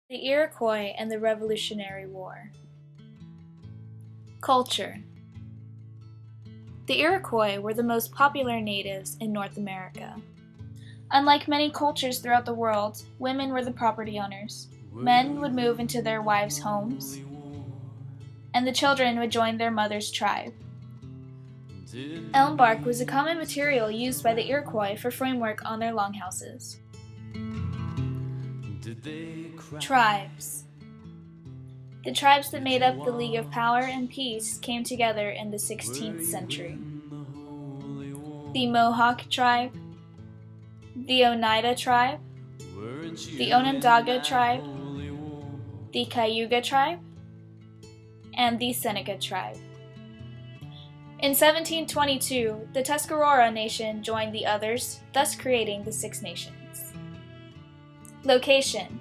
The Iroquois and the Revolutionary War. Culture. The Iroquois were the most popular natives in North America. Unlike many cultures throughout the world, women were the property owners. Men would move into their wives' homes, and the children would join their mother's tribe. Elm bark was a common material used by the Iroquois for framework on their longhouses. Tribes. The tribes that made up the League of Power and Peace came together in the 16th century. The Mohawk tribe, the Oneida tribe, the Onondaga tribe, the Cayuga tribe, and the Seneca tribe. In 1722, the Tuscarora Nation joined the others, thus creating the Six Nations. Location.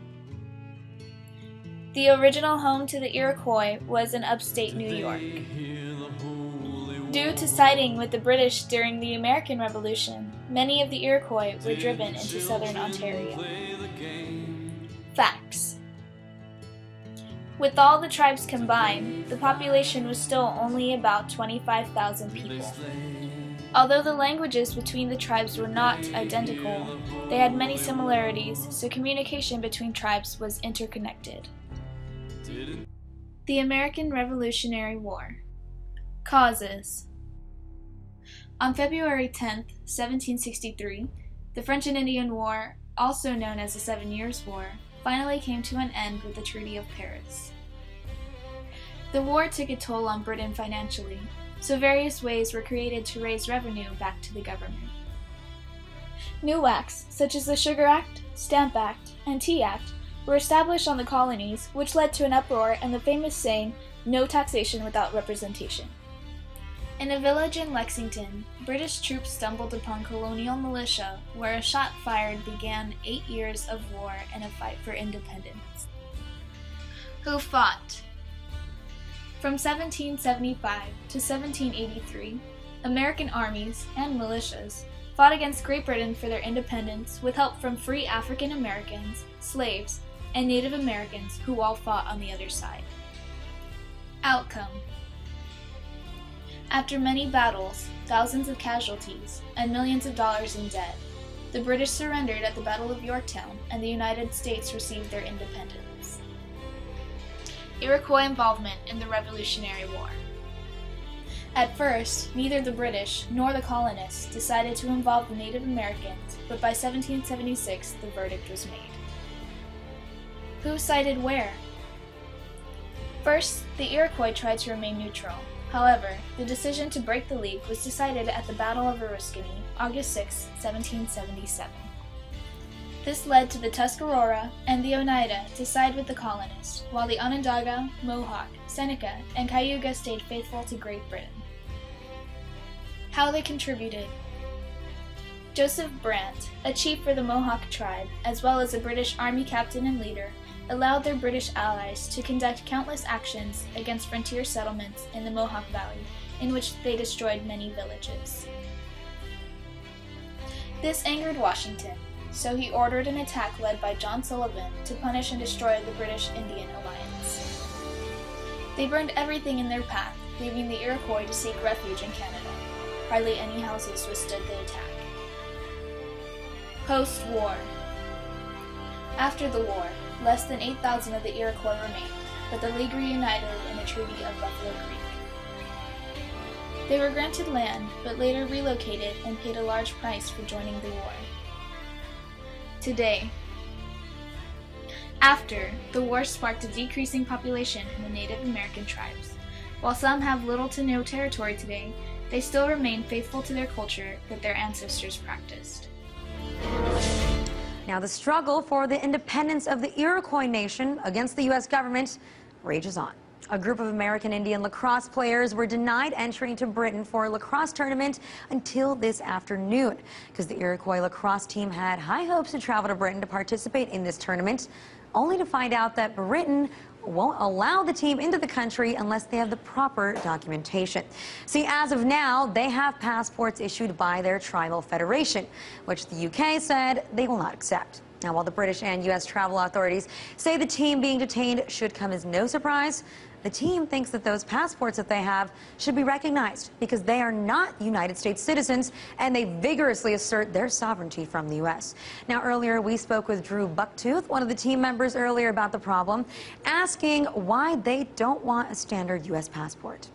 The original home to the Iroquois was in upstate New York. Due to siding with the British during the American Revolution, many of the Iroquois were driven into southern Ontario. Facts. With all the tribes combined, the population was still only about 25,000 people. Although the languages between the tribes were not identical, they had many similarities, so communication between tribes was interconnected. The American Revolutionary War. Causes. On February 10, 1763, the French and Indian War, also known as the 7 Years' War, finally came to an end with the Treaty of Paris. The war took a toll on Britain financially, so various ways were created to raise revenue back to the government. New acts, such as the Sugar Act, Stamp Act, and Tea Act, were established on the colonies, which led to an uproar and the famous saying, "No taxation without representation." In a village in Lexington, British troops stumbled upon colonial militia, where a shot fired began 8 years of war and a fight for independence. Who fought? From 1775 to 1783, American armies and militias fought against Great Britain for their independence with help from free African Americans, slaves, and Native Americans who all fought on the other side. Outcome. After many battles, thousands of casualties, and millions of dollars in debt, the British surrendered at the Battle of Yorktown and the United States received their independence. Iroquois involvement in the Revolutionary War. At first, neither the British nor the colonists decided to involve the Native Americans, but by 1776 the verdict was made. Who sided where? First, the Iroquois tried to remain neutral. However, the decision to break the League was decided at the Battle of Oriskany, August 6, 1777. This led to the Tuscarora and the Oneida to side with the colonists, while the Onondaga, Mohawk, Seneca, and Cayuga stayed faithful to Great Britain. How they contributed. Joseph Brant, a chief for the Mohawk tribe, as well as a British army captain and leader, allowed their British allies to conduct countless actions against frontier settlements in the Mohawk Valley, in which they destroyed many villages. This angered Washington, so he ordered an attack led by John Sullivan to punish and destroy the British-Indian alliance. They burned everything in their path, leaving the Iroquois to seek refuge in Canada. Hardly any houses withstood the attack. Post-war. After the war, less than 8,000 of the Iroquois remained, but the League reunited in the Treaty of Buffalo Creek. They were granted land, but later relocated and paid a large price for joining the war. Today. After, the war sparked a decreasing population in the Native American tribes. While some have little to no territory today, they still remain faithful to their culture that their ancestors practiced. Now, the struggle for the independence of the Iroquois Nation against the U.S. government rages on. A group of American Indian lacrosse players were denied entry into Britain for a lacrosse tournament until this afternoon, because the Iroquois lacrosse team had high hopes to travel to Britain to participate in this tournament, only to find out that Britain won't allow the team into the country unless they have the proper documentation. See, as of now, they have passports issued by their tribal federation, which the UK said they will not accept. Now, while the British and U.S. travel authorities say the team being detained should come as no surprise, the team thinks that those passports that they have should be recognized because they are not United States citizens, and they vigorously assert their sovereignty from the U.S. Now, earlier we spoke with Drew Bucktooth, one of the team members, earlier about the problem, asking why they don't want a standard U.S. passport.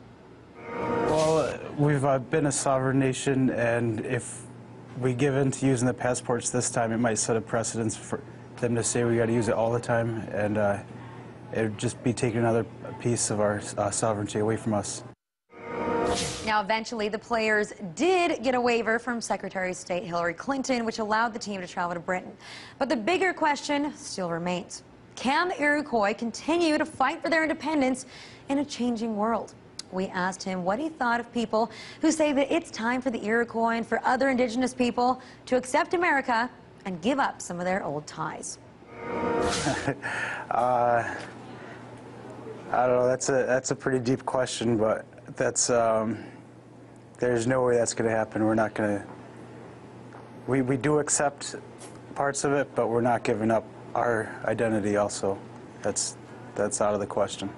Well, we've been a sovereign nation, and if we give in to using the passports this time, it might set a precedence for them to say we got to use it all the time, and it would just be taking another piece of our sovereignty away from us. Now, eventually, the players did get a waiver from Secretary of State Hillary Clinton, which allowed the team to travel to Britain. But the bigger question still remains. Can the Iroquois continue to fight for their independence in a changing world? We asked him what he thought of people who say that it's time for the Iroquois and for other indigenous people to accept America and give up some of their old ties. I don't know. That's a pretty deep question, but that's there's no way that's going to happen. We're not going to. We do accept parts of it, but we're not giving up our identity. Also, that's out of the question.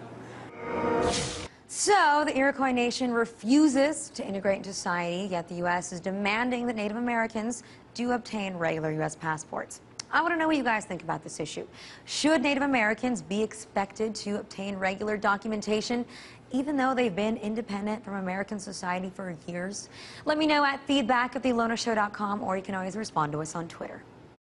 So, the Iroquois Nation refuses to integrate into society, yet the U.S. is demanding that Native Americans do obtain regular U.S. passports. I want to know what you guys think about this issue. Should Native Americans be expected to obtain regular documentation, even though they've been independent from American society for years? Let me know at feedback@theilonashow.com, or you can always respond to us on Twitter.